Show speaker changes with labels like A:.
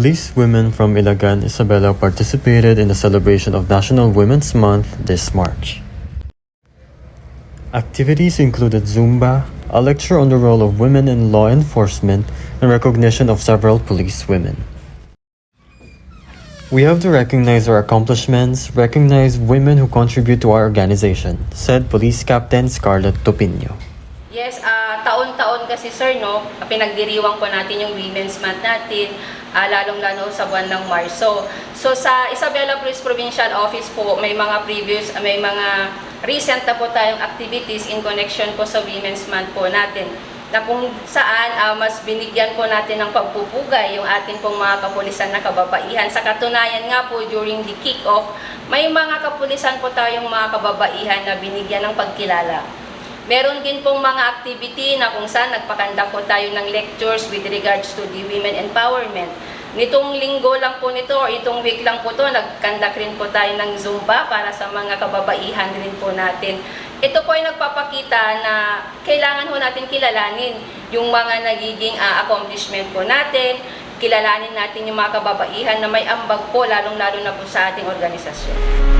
A: Police women from Ilagan, Isabela participated in the celebration of National Women's Month this March. Activities included Zumba, a lecture on the role of women in law enforcement, and recognition of several police women. We have to recognize our accomplishments, recognize women who contribute to our organization, said Police Captain Scarlett Topinio.
B: Yes, taon-taon kasi sir, no, pinagdiriwang po natin yung Women's Month natin, lalong-lalo sa buwan ng Marso. So sa Isabela Police Provincial Office po, may mga recent na po tayong activities in connection po sa Women's Month po natin, na kung saan mas binigyan po natin ng pagpupugay yung ating pong mga kapulisan na kababaihan. Sa katunayan nga po, during the kick-off, may mga kapulisan po tayong mga kababaihan na binigyan ng pagkilala. Meron din pong mga activity na kung saan nagpakanda po tayo ng lectures with regards to the women empowerment. Nitong linggo lang po nito, or itong week lang po to, nagkandak rin po tayo ng Zumba para sa mga kababaihan rin po natin. Ito po ay nagpapakita na kailangan po natin kilalanin yung mga nagiging accomplishment po natin, kilalanin natin yung mga kababaihan na may ambag po, lalong-lalo na po sa ating organisasyon.